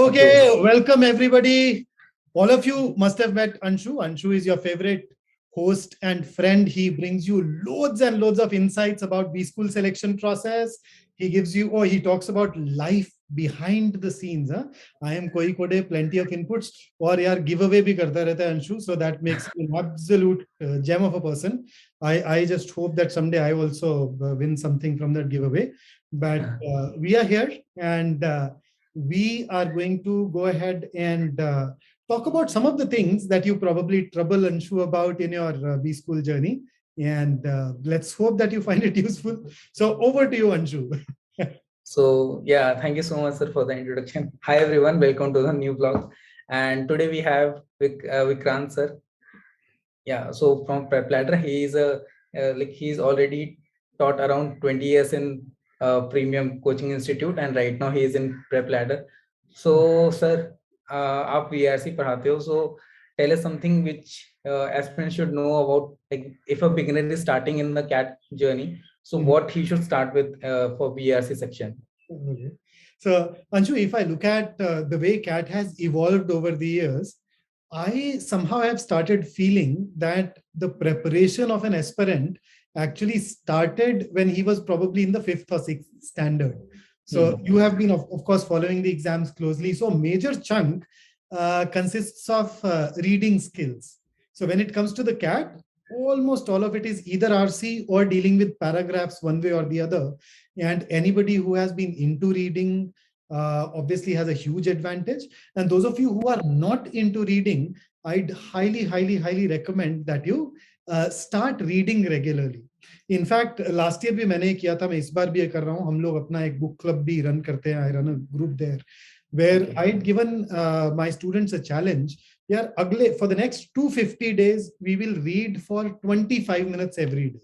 Okay, welcome everybody. All of you must have met Anshu. Anshu is your favorite host and friend. He brings you loads and loads of insights about B school selection process. He gives you, he talks about life behind the scenes. IIM Kozhikode, plenty of inputs. Or yaar, giveaway bhi karta rehta hai Anshu. So that makes him an absolute gem of a person. I just hope that someday I also win something from that giveaway. But we are here and we are going to go ahead and talk about some of the things that you probably trouble Anshu about in your B school journey. And let's hope that you find it useful. So over to you, Anshu. So yeah, thank you so much, sir, for the introduction. Hi, everyone. Welcome to the new vlog. And today we have Vikrant, sir. Yeah, so from PrepLadder, he is he's already taught around 20 years in premium coaching institute, and right now he is in PrepLadder. So sir, आप VARC पढ़ाते हो, so tell us something which aspirants should know about, like if a beginner is starting in the CAT journey, so what he should start with for VARC section. Okay. So Anshu, if I look at the way CAT has evolved over the years, I somehow have started feeling that the preparation of an aspirant actually started when he was probably in the 5th or 6th standard. So you have been, of course, following the exams closely. So a major chunk consists of reading skills. So when it comes to the CAT, almost all of it is either RC or dealing with paragraphs one way or the other. And anybody who has been into reading obviously has a huge advantage. And those of you who are not into reading, I'd highly recommend that you start reading regularly. In fact, last year भी मैंने किया था, मैं इस बार भी कर रहा हूँ. हम लोग अपना एक book club भी run करते हैं. I run a group there where I'd given my students a challenge. Yeah, for the next 250 days, we will read for 25 minutes every day.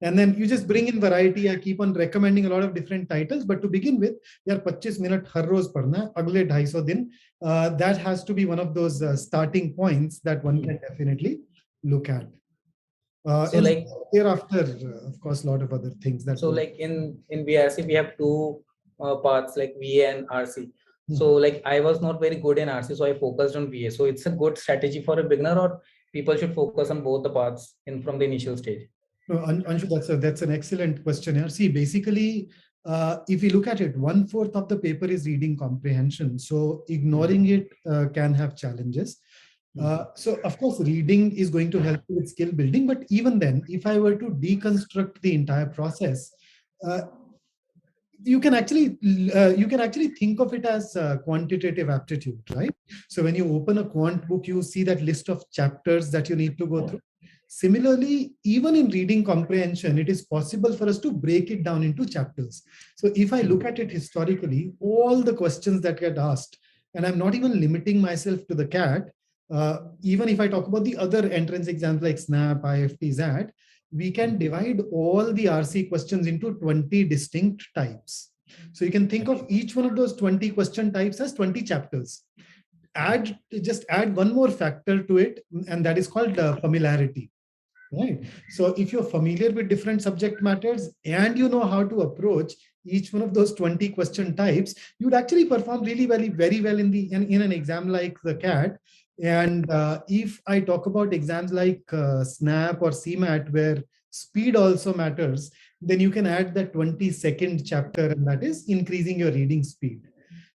And then you just bring in variety. I keep on recommending a lot of different titles. But to begin with, yaar 25 minute har roz padhna hai, agle 250 din. That has to be one of those starting points that one can definitely look at. So like thereafter, of course, a lot of other things. That so like in VARC, we have two parts like VA and RC. So like I was not very good in RC, so I focused on VA. So it's a good strategy for a beginner, or people should focus on both the parts from the initial stage. No, Anshu, that's an excellent question here. See, basically, if you look at it, 1/4 of the paper is reading comprehension. So ignoring it can have challenges. So of course, reading is going to help you with skill building. But even then, if I were to deconstruct the entire process, you can actually think of it as quantitative aptitude, right? So when you open a quant book, you see that list of chapters that you need to go through. Similarly, even in reading comprehension, it is possible for us to break it down into chapters. So if I look at it historically, all the questions that get asked, and I'm not even limiting myself to the CAT, even if I talk about the other entrance exams like SNAP, IFT, ZAT, we can divide all the RC questions into 20 distinct types. So you can think of each one of those 20 question types as 20 chapters. Just add one more factor to it, and that is called familiarity. Right. So if you're familiar with different subject matters and you know how to approach each one of those 20 question types, you'd actually perform really very well in an exam like the CAT. And if I talk about exams like SNAP or CMAT, where speed also matters, then you can add that 22nd chapter, and that is increasing your reading speed.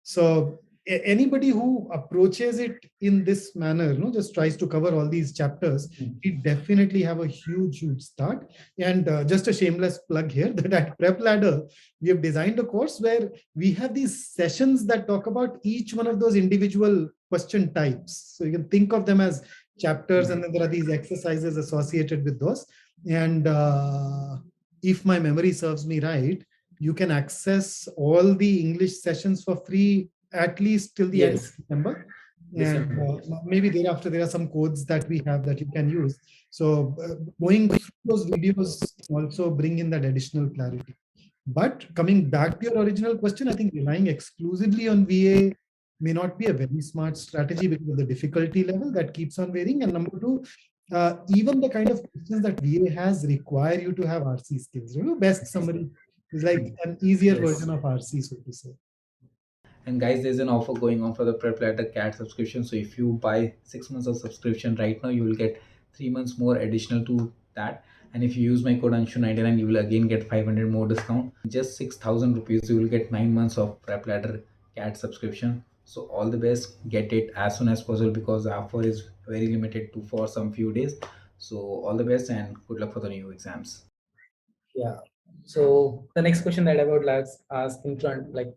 So anybody who approaches it in this manner, just tries to cover all these chapters, we definitely have a huge start. And just a shameless plug here that at PrepLadder, we have designed a course where we have these sessions that talk about each one of those individual question types. So you can think of them as chapters, and then there are these exercises associated with those. And if my memory serves me right, you can access all the English sessions for free at least till the end of September. And maybe thereafter there are some codes that we have that you can use. So going through those videos also bring in that additional clarity. But coming back to your original question, I think relying exclusively on VA may not be a very smart strategy because of the difficulty level that keeps on varying. And number two, even the kind of questions that VA has require you to have RC skills. Best summary is like an easier version of RC, so to say. And guys, there's an offer going on for the PrepLadder CAT subscription. So if you buy 6 months of subscription right now, you will get 3 months more additional to that. And if you use my code Anshu99, you will again get 500 more discount. Just 6,000 rupees, you will get 9 months of PrepLadder CAT subscription. So all the best, get it as soon as possible because the offer is very limited to for some few days. So all the best and good luck for the new exams. Yeah. So the next question that I would like to ask in front, like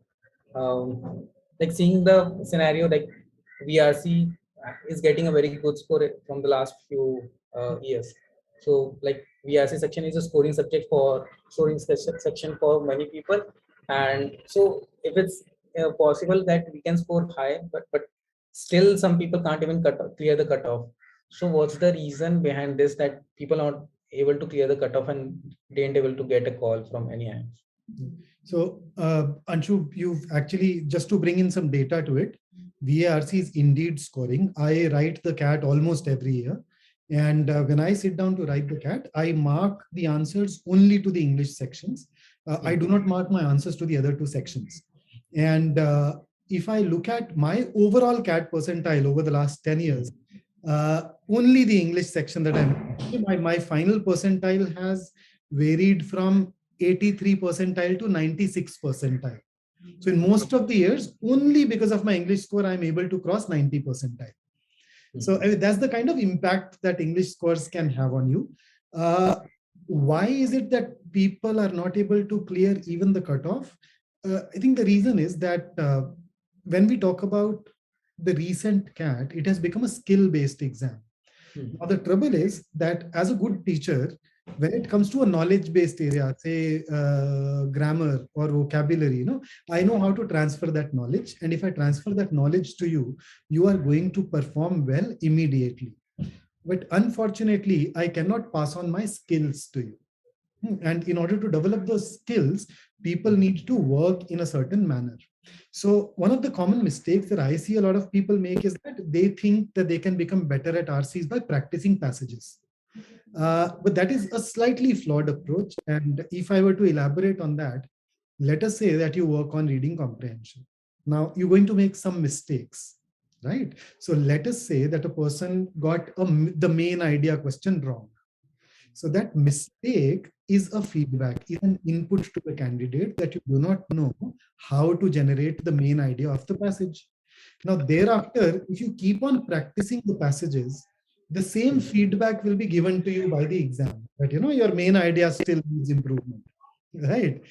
seeing the scenario, like VRC is getting a very good score from the last few years. So like VRC section is a scoring subject for section for many people, and so if it's possible that we can score high, but still some people can't even clear the cutoff. So what's the reason behind this that people are not able to clear the cutoff and didn't able to get a call from any IIM? So, Anshu, you've actually, just to bring in some data to it, VARC is indeed scoring. I write the CAT almost every year. And when I sit down to write the CAT, I mark the answers only to the English sections. I do not mark my answers to the other two sections. And if I look at my overall CAT percentile over the last 10 years, only the English section that my final percentile has varied from 83 percentile to 96 percentile. So in most of the years, only because of my English score, I'm able to cross 90 percentile. So that's the kind of impact that English scores can have on you. Why is it that people are not able to clear even the cutoff? I think the reason is that when we talk about the recent CAT, it has become a skill-based exam. Now, the trouble is that as a good teacher, when it comes to a knowledge-based area, say grammar or vocabulary, I know how to transfer that knowledge. And if I transfer that knowledge to you, you are going to perform well immediately. But unfortunately, I cannot pass on my skills to you. And in order to develop those skills, people need to work in a certain manner. So one of the common mistakes that I see a lot of people make is that they think that they can become better at RCs by practicing passages. But that is a slightly flawed approach. And if I were to elaborate on that, let us say that you work on reading comprehension. Now you're going to make some mistakes, right? So let us say that a person got the main idea question wrong. So that mistake is a feedback, is an input to the candidate that you do not know how to generate the main idea of the passage. Now, thereafter, if you keep on practicing the passages, the same feedback will be given to you by the exam. But your main idea still needs improvement, right?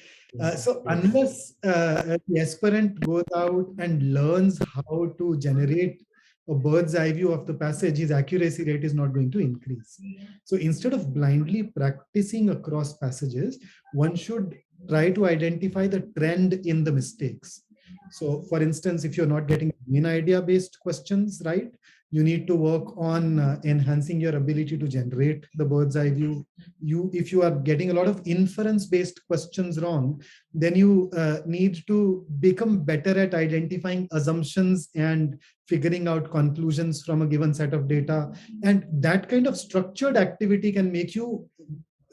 So unless the aspirant goes out and learns how to generate a bird's eye view of the passage, his accuracy rate is not going to increase. So instead of blindly practicing across passages, one should try to identify the trend in the mistakes. So for instance, if you're not getting main idea based questions right, you need to work on enhancing your ability to generate the bird's eye view. If you are getting a lot of inference based questions wrong, then you need to become better at identifying assumptions and figuring out conclusions from a given set of data. And that kind of structured activity can make you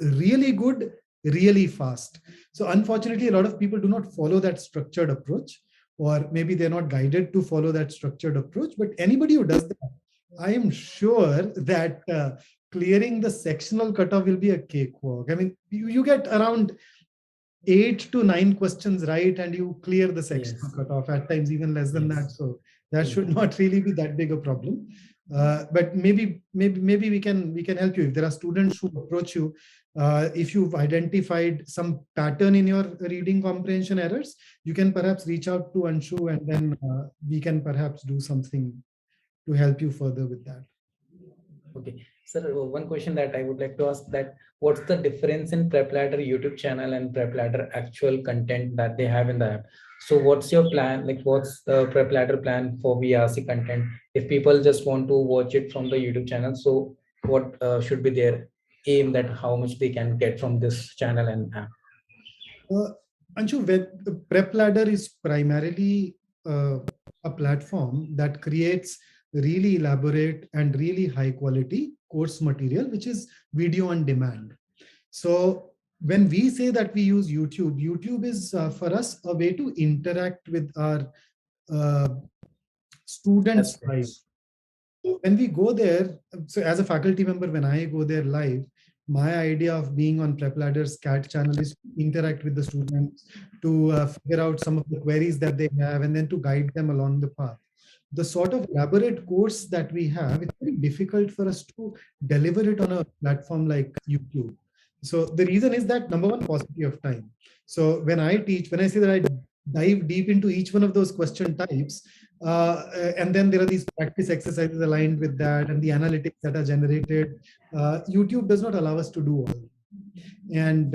really good really fast. So unfortunately, a lot of people do not follow that structured approach, or maybe they're not guided to follow that structured approach. But anybody who does that, I am sure that clearing the sectional cutoff will be a cakewalk. I mean, you get around 8 to 9 questions right, and you clear the sectional cutoff, at times even less than that. So that should not really be that big a problem. But maybe we can help you. If there are students who approach you, if you've identified some pattern in your reading comprehension errors, you can perhaps reach out to Anshu, and then we can perhaps do something to help you further with that. Okay, sir, one question that I would like to ask, that what's the difference in PrepLadder YouTube channel and PrepLadder actual content that they have in the app? So what's your plan? Like what's the PrepLadder plan for VRC content? If people just want to watch it from the YouTube channel, so what should be their aim, that how much they can get from this channel and app? Anshu, PrepLadder is primarily a platform that creates really elaborate and really high quality course material, which is video on demand. So when we say that we use YouTube, YouTube is for us a way to interact with our students That's live. When we go there, so as a faculty member, when I go there live, my idea of being on PrepLadder's CAT channel is to interact with the students, to figure out some of the queries that they have, and then to guide them along the path. The sort of elaborate course that we have, it's very difficult for us to deliver it on a platform like YouTube. So the reason is that, number one, paucity of time. So when I teach, when I say that I dive deep into each one of those question types, and then there are these practice exercises aligned with that and the analytics that are generated. YouTube does not allow us to do all. And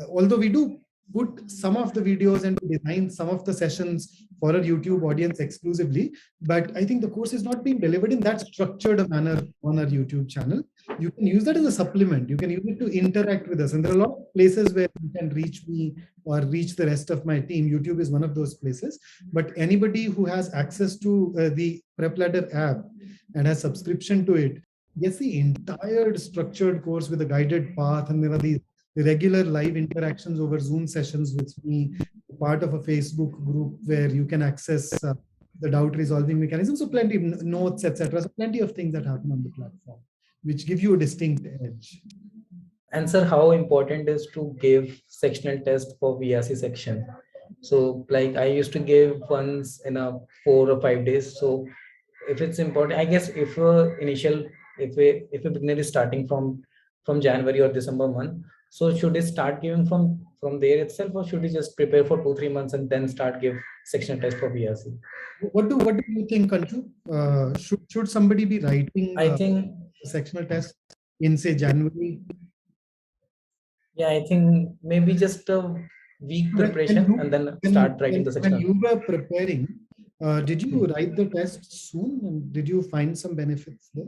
although we do put some of the videos and design some of the sessions for our YouTube audience exclusively, but I think the course is not being delivered in that structured a manner on our YouTube channel. You can use that as a supplement. You can use it to interact with us. And there are a lot of places where you can reach me or reach the rest of my team. YouTube is one of those places. But anybody who has access to the PrepLadder app and has subscription to it gets the entire structured course with a guided path. And there are these regular live interactions over Zoom sessions with me, part of a Facebook group where you can access the doubt resolving mechanism. So plenty of notes, etc. So plenty of things that happen on the platform, which give you a distinct edge. And sir, how important is to give sectional test for VRC section? So like I used to give once in a 4 or 5 days. So if it's important, I guess if if a beginner is starting from January or December month, so should it start giving from there itself, or should he just prepare for 2-3 months and then start give sectional test for VRC? What do you think, Anshu? Should somebody be writing I think a sectional test in, say, January? Yeah, I think maybe just a week preparation and then start writing the sectional. When you were preparing, did you write the test soon, and did you find some benefits there?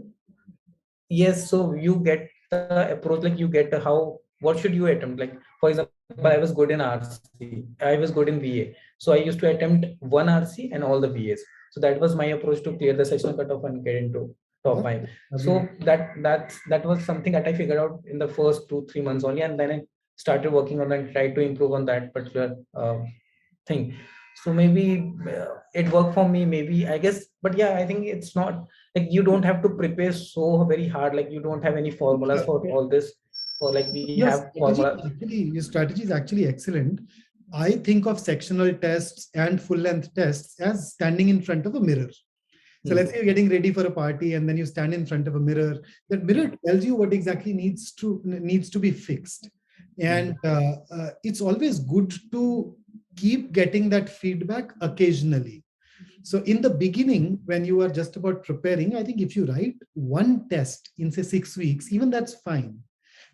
Yes, so you get the approach, like you get what should you attempt? Like, for example, I was good in RC, I was good in VA. So I used to attempt one RC and all the VAs. So that was my approach to clear the sectional cutoff and get into top 5. So that was something that I figured out in the first 2-3 months only, and then I started working on and tried to improve on that particular thing. So maybe it worked for me, maybe, I guess. But yeah, I think it's not like you don't have to prepare so very hard, like you don't have any formulas for all this, or like we have formulas. Your strategy is actually excellent. I think of sectional tests and full length tests as standing in front of a mirror. So let's say you're getting ready for a party and then you stand in front of a mirror. That mirror tells you what exactly needs to be fixed. And it's always good to keep getting that feedback occasionally. So in the beginning, when you are just about preparing, I think if you write one test in, say, 6 weeks, even that's fine.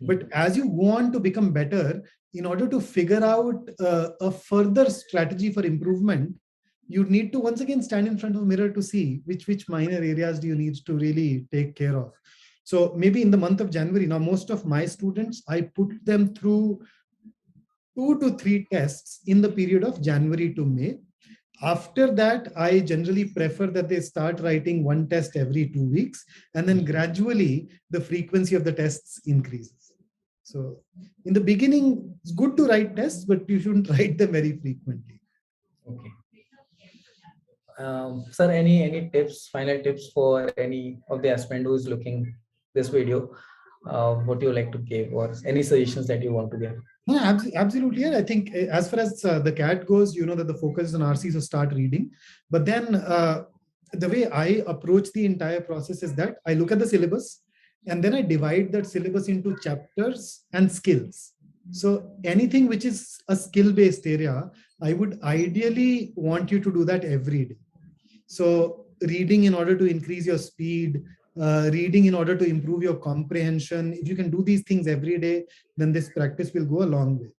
But as you go on to become better, in order to figure out a further strategy for improvement, you need to once again stand in front of a mirror to see which minor areas do you need to really take care of. So maybe in the month of January, now most of my students, I put them through 2 to 3 tests in the period of January to May. After that, I generally prefer that they start writing one test every 2 weeks, and then gradually the frequency of the tests increases. So in the beginning, it's good to write tests, but you shouldn't write them very frequently. Okay. Sir, any tips, final tips for any of the aspirant who is looking this video? What do you like to give, or any suggestions that you want to give? Yeah, absolutely. I think as far as the CAT goes, you know that the focus is on RC, so start reading. But then the way I approach the entire process is that I look at the syllabus and then I divide that syllabus into chapters and skills. So anything which is a skill-based area, I would ideally want you to do that every day. So reading in order to increase your speed, reading in order to improve your comprehension. If you can do these things every day, then this practice will go a long way.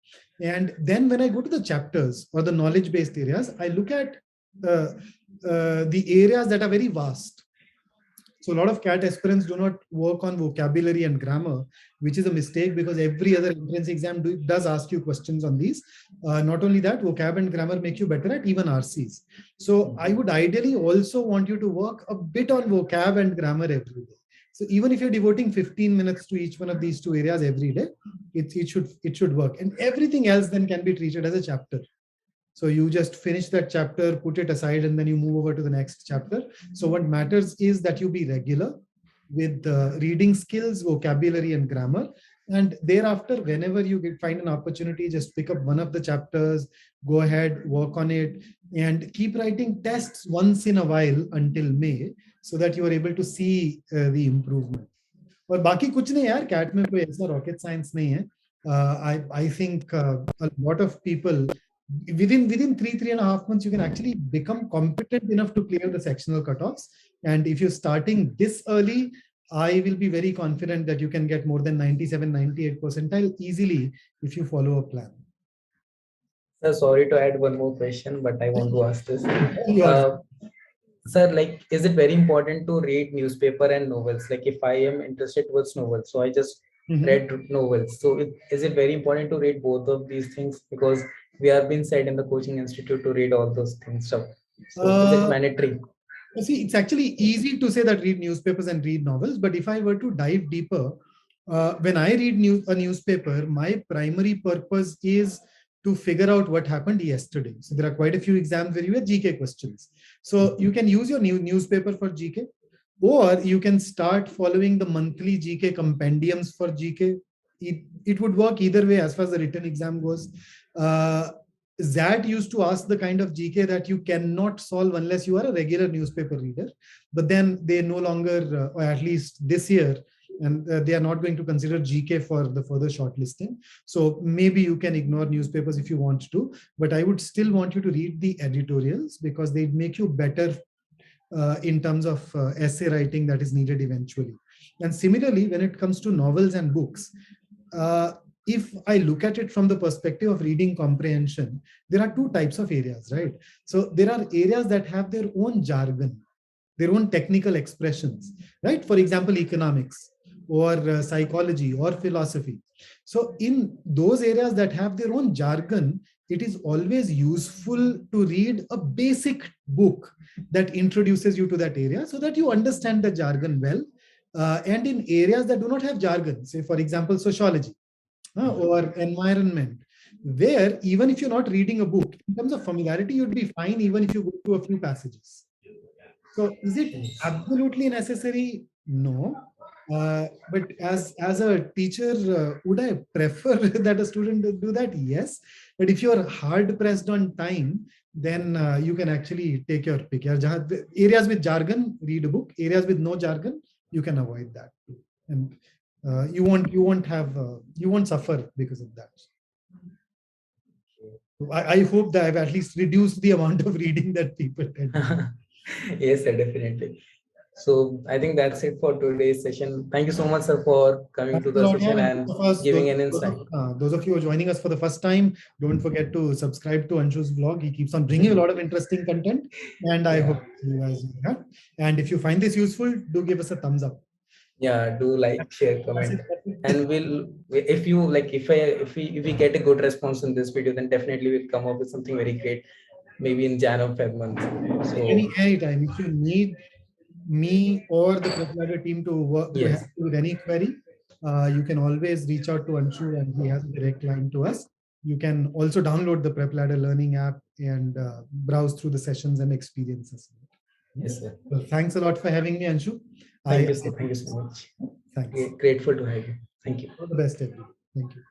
And then when I go to the chapters or the knowledge-based areas, I look at the areas that are very vast. So a lot of CAT aspirants do not work on vocabulary and grammar, which is a mistake because every other entrance exam does ask you questions on these. Not only that, vocab and grammar make you better at even RCs. So I would ideally also want you to work a bit on vocab and grammar every day. So even if you're devoting 15 minutes to each one of these 2 areas every day, it should work. And everything else then can be treated as a chapter. So you just finish that chapter, put it aside, and then you move over to the next chapter. So what matters is that you be regular with reading skills, vocabulary, and grammar. And thereafter, whenever you find an opportunity, just pick up one of the chapters, go ahead, work on it, and keep writing tests once in a while until May, so that you are able to see the improvement. और बाकी कुछ नहीं यार, cat में कोई ऐसा rocket science नहीं है. I think a lot of people within 3.5 months you can actually become competent enough to clear the sectional cutoffs. And if you're starting this early, I will be very confident that you can get more than 97-98 percentile easily if you follow a plan. Sir, sorry to add one more question, but I want to ask this. Yours. Sir, like, is it very important to read newspaper and novels? Like, if I am interested towards novels, so I just read novels. So is it very important to read both of these things? Because we are being said in the coaching institute to read all those things. So is it mandatory? See, it's actually easy to say that read newspapers and read novels, but if I were to dive deeper, when I read a newspaper, my primary purpose is to figure out what happened yesterday. So there are quite a few exams where you have GK questions. So you can use your newspaper for GK, or you can start following the monthly GK compendiums for GK. It would work either way as far as the written exam goes. ZAT used to ask the kind of GK that you cannot solve unless you are a regular newspaper reader. But then they no longer, or at least this year, and they are not going to consider GK for the further shortlisting. So maybe you can ignore newspapers if you want to, but I would still want you to read the editorials because they make you better in terms of essay writing that is needed eventually. And similarly, when it comes to novels and books, if I look at it from the perspective of reading comprehension, there are two types of areas, right? So there are areas that have their own jargon, their own technical expressions, right? For example, economics or psychology or philosophy. So in those areas that have their own jargon, it is always useful to read a basic book that introduces you to that area so that you understand the jargon well. And in areas that do not have jargon, say for example, sociology, or environment, where even if you're not reading a book, in terms of familiarity, you'd be fine even if you go to a few passages. So is it absolutely necessary? No. But as a teacher, would I prefer that a student do that? Yes. But if you're hard pressed on time, then you can actually take your pick. Areas with jargon, read a book. Areas with no jargon, you can avoid that. And you won't suffer because of that. I hope that I've at least reduced the amount of reading that people tend to. Yes, sir, definitely. So I think that's it for today's session. Thank you so much, sir, for coming to the session and giving an insight. Those of you who are joining us for the first time, don't forget to subscribe to Anshu's vlog. He keeps on bringing a lot of interesting content, and I hope you guys do that. And if you find this useful, do give us a thumbs up. Yeah, do like, share, comment, and if you like, if we get a good response in this video, then definitely we'll come up with something very great, maybe in Jan or Feb month. So anytime, if you need me or the PrepLadder team to work to help you with any query, you can always reach out to Anshu, and he has a direct line to us. You can also download the PrepLadder learning app and browse through the sessions and experiences. Yes, sir. So thanks a lot for having me, Anshu. Thank you, sir. Thank you so much. Thanks. Grateful to have you. Thank you. All the best, everyone. Thank you.